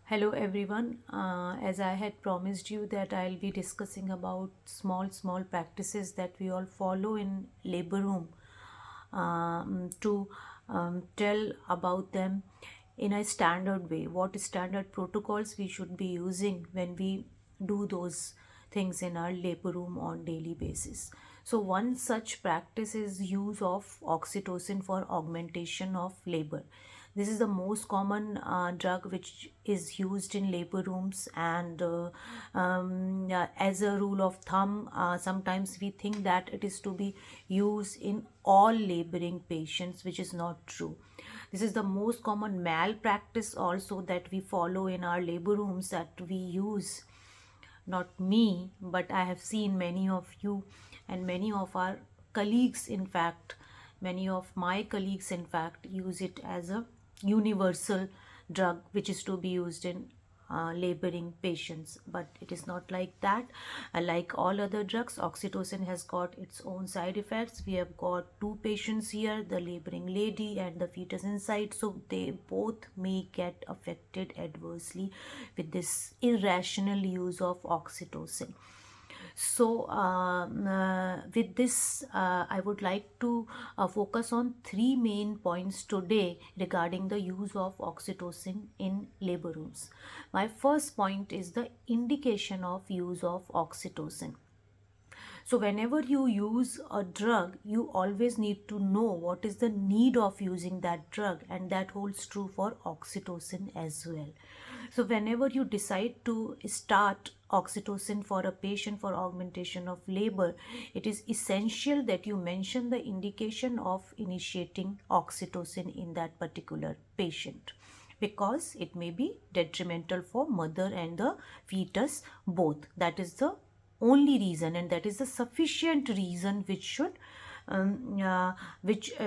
Hello everyone. As I had promised you that I'll be discussing about small practices that we all follow in labor room to tell about them in a standard way. What standard protocols we should be using when we do those things in our labor room on daily basis. So one such practice is use of oxytocin for augmentation of labor. This is the most common drug which is used in labor rooms, and as a rule of thumb, sometimes we think that it is to be used in all laboring patients, which is not true. This is the most common malpractice also that we follow in our labor rooms, that we use, not me, but I have seen many of you and many of our colleagues, in fact, many of my colleagues, in fact, use it as a universal drug which is to be used in laboring patients. But it is not like that. Like all other drugs, oxytocin has got its own side effects. We have got two patients here, the laboring lady and the fetus inside, so they both may get affected adversely with this irrational use of oxytocin. So, with this, I would like to focus on three main points today regarding the use of oxytocin in labor rooms. My first point is the indication of use of oxytocin. So whenever you use a drug, you always need to know what is the need of using that drug, and that holds true for oxytocin as well. So whenever you decide to start oxytocin for a patient for augmentation of labor, it is essential that you mention the indication of initiating oxytocin in that particular patient, because it may be detrimental for mother and the fetus both. That is the only reason, and that is the sufficient reason which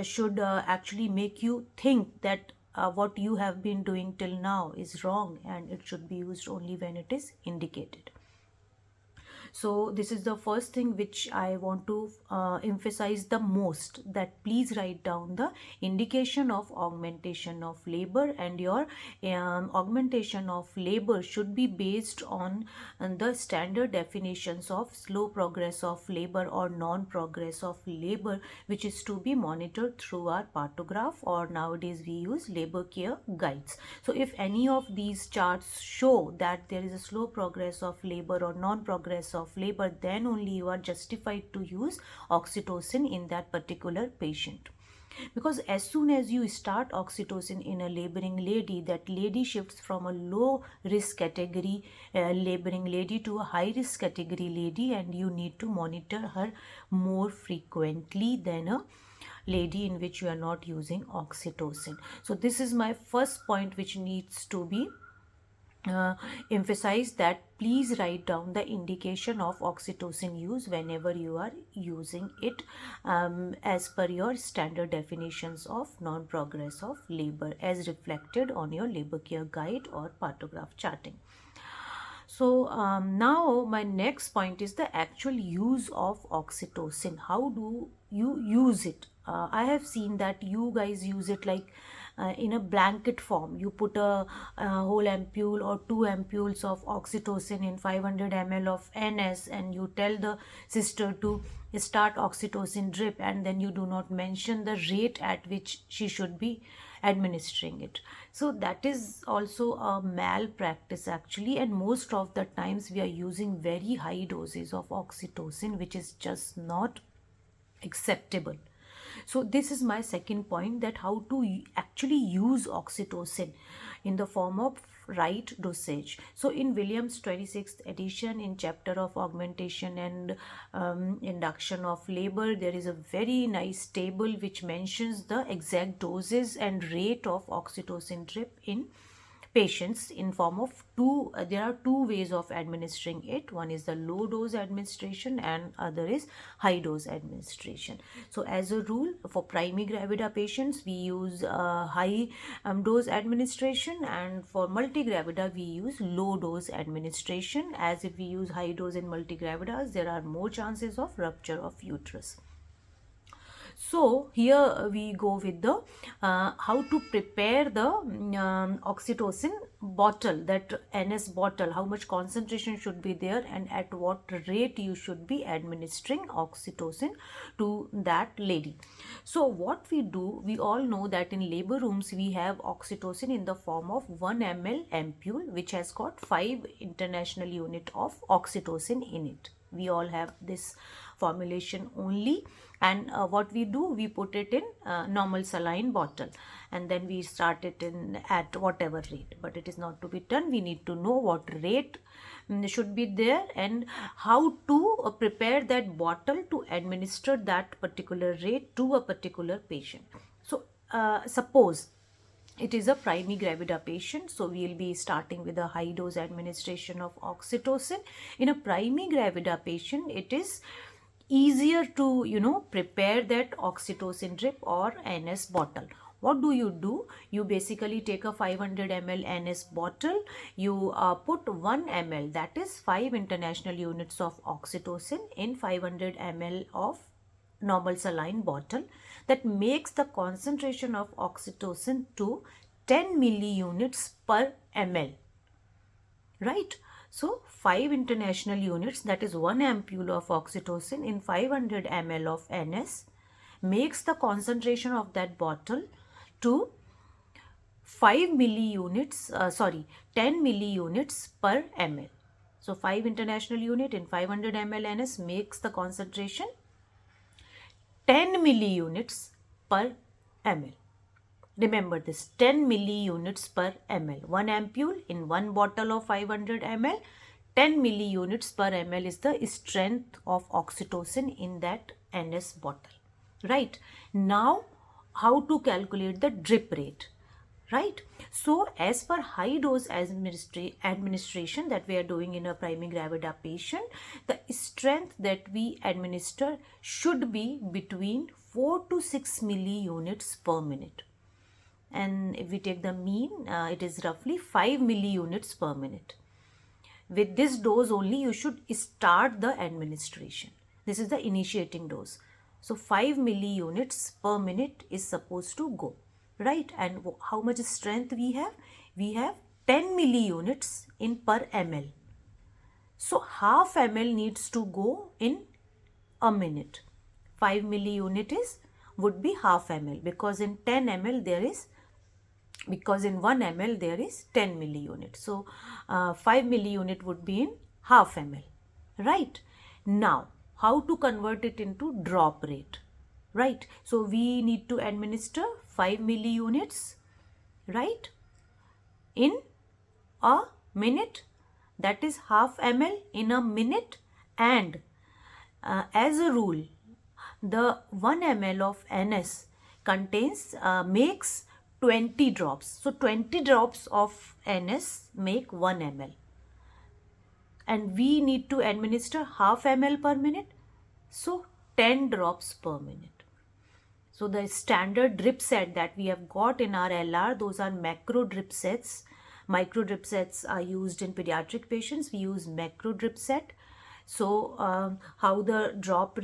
should actually make you think that what you have been doing till now is wrong, and it should be used only when it is indicated. So this is the first thing which I want to emphasize the most, that please write down the indication of augmentation of labor, and your augmentation of labor should be based on the standard definitions of slow progress of labor or non-progress of labor, which is to be monitored through our partograph, or nowadays we use labor care guides. So if any of these charts show that there is a slow progress of labor or non-progress of labor, then only you are justified to use oxytocin in that particular patient. Because as soon as you start oxytocin in a laboring lady, that lady shifts from a low risk category laboring lady to a high risk category lady, and you need to monitor her more frequently than a lady in which you are not using oxytocin. So this is my first point which needs to be emphasize, that please write down the indication of oxytocin use whenever you are using it, as per your standard definitions of non-progress of labor as reflected on your labor care guide or partograph charting. So now my next point is the actual use of oxytocin. How do you use it? I have seen that you guys use it like in a blanket form. You put a whole ampule or two ampules of oxytocin in 500 ml of NS, and you tell the sister to start oxytocin drip, and then you do not mention the rate at which she should be administering it. So that is also a malpractice actually, and most of the times we are using very high doses of oxytocin, which is just not acceptable. So this is my second point, that how to actually use oxytocin in the form of right dosage. So in Williams 26th edition, in chapter of augmentation and induction of labor, there is a very nice table which mentions the exact doses and rate of oxytocin drip in patients in form of two. There are two ways of administering it. One is the low dose administration, and other is high dose administration. So as a rule, for primary gravida patients we use high dose administration, and for multigravida we use low dose administration, as if we use high dose in multigravidas, there are more chances of rupture of uterus. So here we go with the how to prepare the oxytocin bottle, that NS bottle, how much concentration should be there and at what rate you should be administering oxytocin to that lady. So what we do, we all know that in labor rooms we have oxytocin in the form of 1 ml ampule which has got 5 international unit of oxytocin in it. We all have this formulation only, and what we do, we put it in normal saline bottle and then we start it in at whatever rate, but it is not to be done. We need to know what rate should be there and how to prepare that bottle to administer that particular rate to a particular patient. So suppose it is a primary gravida patient, so we will be starting with a high dose administration of oxytocin. In a primary gravida patient, it is easier to prepare that oxytocin drip or NS bottle. What do? You basically take a 500 ml NS bottle, you put 1 ml, that is 5 international units of oxytocin in 500 ml of normal saline bottle. That makes the concentration of oxytocin to 10 milliunits per ml, right? So 5 international units, that is 1 ampule of oxytocin in 500 ml of NS, makes the concentration of that bottle to 5 milliunits, 10 milliunits per ml. So 5 international unit in 500 ml NS makes the concentration 10 milliunits per ml. Remember this, 10 milliunits per ml. 1 ampule in 1 bottle of 500 ml, 10 milliunits per ml is the strength of oxytocin in that NS bottle. Right. Now, how to calculate the drip rate? Right. So, as per high dose administration that we are doing in a primary gravida patient, the strength that we administer should be between 4 to 6 milliunits per minute. And if we take the mean, it is roughly 5 milliunits per minute. With this dose only you should start the administration. This is the initiating dose. So 5 milliunits per minute is supposed to go, right? And how much strength we have? We have 10 milliunits in per ml. So half ml needs to go in a minute. 5 milliunit would be half ml, because in 10 ml there is, because in 1 ml there is 10 milliunit. So 5 milliunit would be in half ml, right? Now, how to convert it into drop rate, right? So we need to administer 5 milliunits, right, in a minute, that is half ml in a minute. And as a rule, the 1 ml of NS contains makes 20 drops. So 20 drops of NS make 1 ml. And we need to administer half ml per minute. So 10 drops per minute. So the standard drip set that we have got in our LR, those are macro drip sets. Micro drip sets are used in pediatric patients. We use macro drip set. So how the drop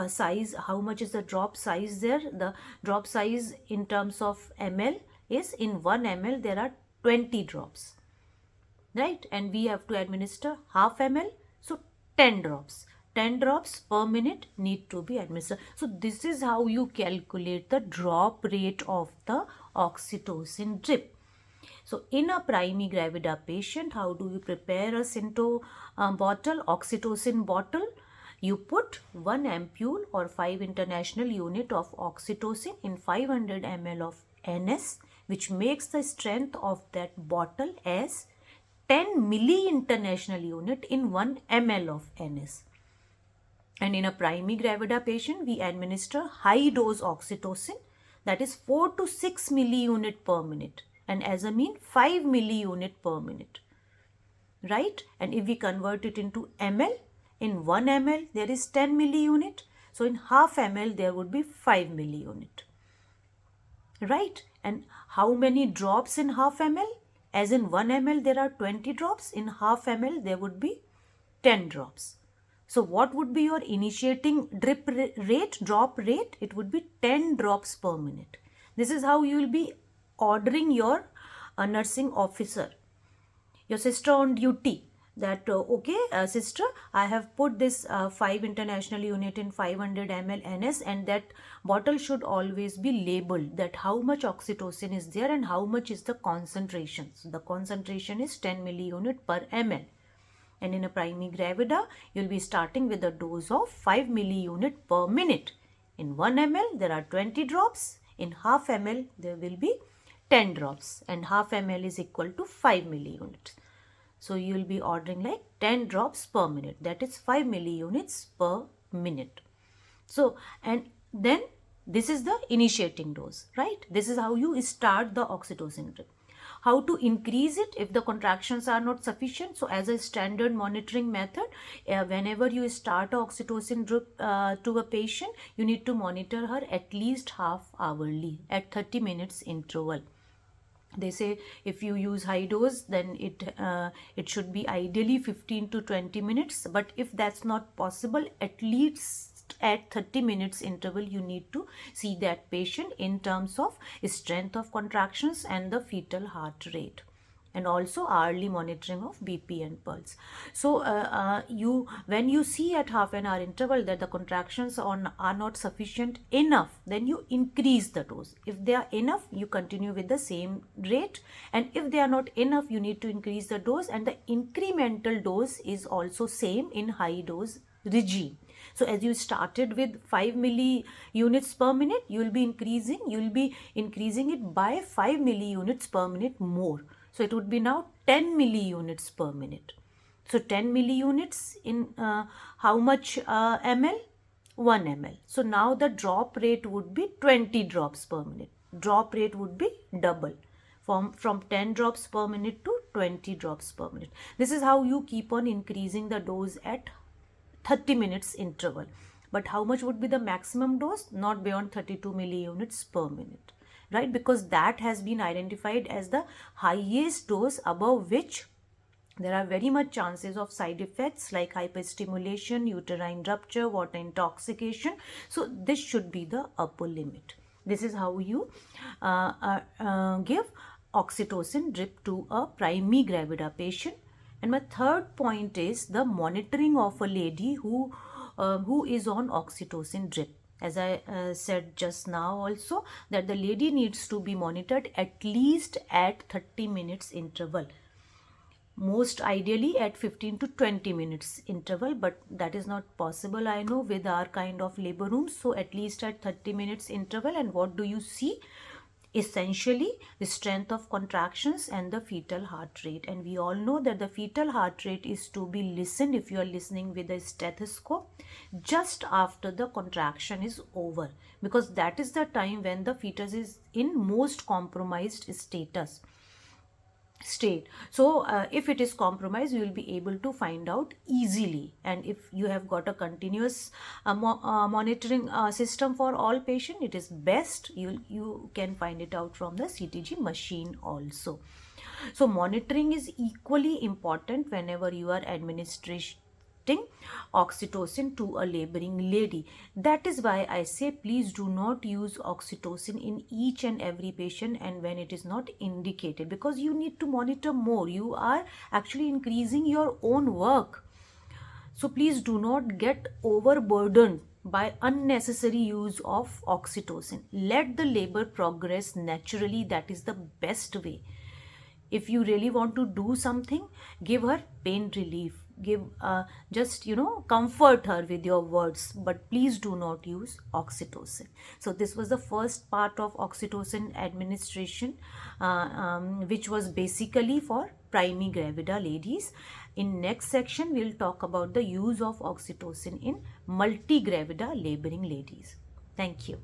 size, how much is the drop size there? The drop size in terms of ml is, in 1 ml there are 20 drops, right? And we have to administer half ml, so 10 drops. 10 drops per minute need to be administered. So this is how you calculate the drop rate of the oxytocin drip. So in a primary gravida patient, how do you prepare a Cinto bottle, oxytocin bottle? You put 1 ampule or 5 international unit of oxytocin in 500 ml of NS, which makes the strength of that bottle as 10 milli international unit in 1 ml of NS. And in a primary gravida patient, we administer high dose oxytocin, that is 4 to 6 milliunit per minute, and as a mean 5 milliunit per minute, right? And if we convert it into ml, in 1 ml there is 10 milliunit, so in half ml there would be 5 milliunit, right? And how many drops in half ml? As in 1 ml there are 20 drops, in half ml there would be 10 drops. So what would be your initiating drop rate? It would be 10 drops per minute. This is how you will be ordering your nursing officer, your sister on duty, that okay, sister, I have put this 5 international unit in 500 ml NS, and that bottle should always be labeled that how much oxytocin is there and how much is the concentration. So the concentration is 10 milliunit per ml. And in a primigravida, you'll be starting with a dose of 5 milliunit per minute. In 1 ml, there are 20 drops. In half ml, there will be 10 drops, and half ml is equal to 5 milliunits. So you will be ordering like 10 drops per minute. That is 5 milliunits per minute. So, and then this is the initiating dose, right? This is how you start the oxytocin drip. How to increase it if the contractions are not sufficient? So as a standard monitoring method, whenever you start a oxytocin drip to a patient, you need to monitor her at least half hourly at 30 minutes interval. They say if you use high dose, then it should be ideally 15 to 20 minutes. But if that's not possible, at least at 30 minutes interval, you need to see that patient in terms of strength of contractions and the fetal heart rate, and also hourly monitoring of BP and pulse. So when you see at half an hour interval that the contractions are not sufficient enough, then you increase the dose. If they are enough, you continue with the same rate, and if they are not enough, you need to increase the dose, and the incremental dose is also same in high dose regime. So as you started with 5 milliunits per minute, you will be increasing it by 5 milliunits per minute more. So it would be now 10 milliunits per minute. So 10 milliunits in how much ml? 1 ml. So now the drop rate would be 20 drops per minute. Drop rate would be double. From 10 drops per minute to 20 drops per minute. This is how you keep on increasing the dose at 30 minutes interval. But how much would be the maximum dose? Not beyond 32 milliunits per minute, right? Because that has been identified as the highest dose above which there are very much chances of side effects like hyperstimulation, uterine rupture, water intoxication. So this should be the upper limit. This is how you give oxytocin drip to a primigravida patient. And my third point is the monitoring of a lady who is on oxytocin drip. As I said just now also, that the lady needs to be monitored at least at 30 minutes interval. Most ideally at 15 to 20 minutes interval, but that is not possible, I know, with our kind of labor rooms. So at least at 30 minutes interval. And what do you see? Essentially the strength of contractions and the fetal heart rate. And we all know that the fetal heart rate is to be listened, if you are listening with a stethoscope, just after the contraction is over, because that is the time when the fetus is in most compromised state. So if it is compromised, you will be able to find out easily. And if you have got a continuous monitoring system for all patients, it is best. You can find it out from the CTG machine also. So monitoring is equally important whenever you are administering oxytocin to a laboring lady. That is why I say please do not use oxytocin in each and every patient and when it is not indicated, because you need to monitor more. You are actually increasing your own work. So please do not get overburdened by unnecessary use of oxytocin. Let the labor progress naturally. That is the best way. If you really want to do something, give her pain relief. Give just comfort her with your words, but please do not use oxytocin. So this was the first part of oxytocin administration, which was basically for primigravida ladies. In next section we'll talk about the use of oxytocin in multigravida laboring ladies. Thank you.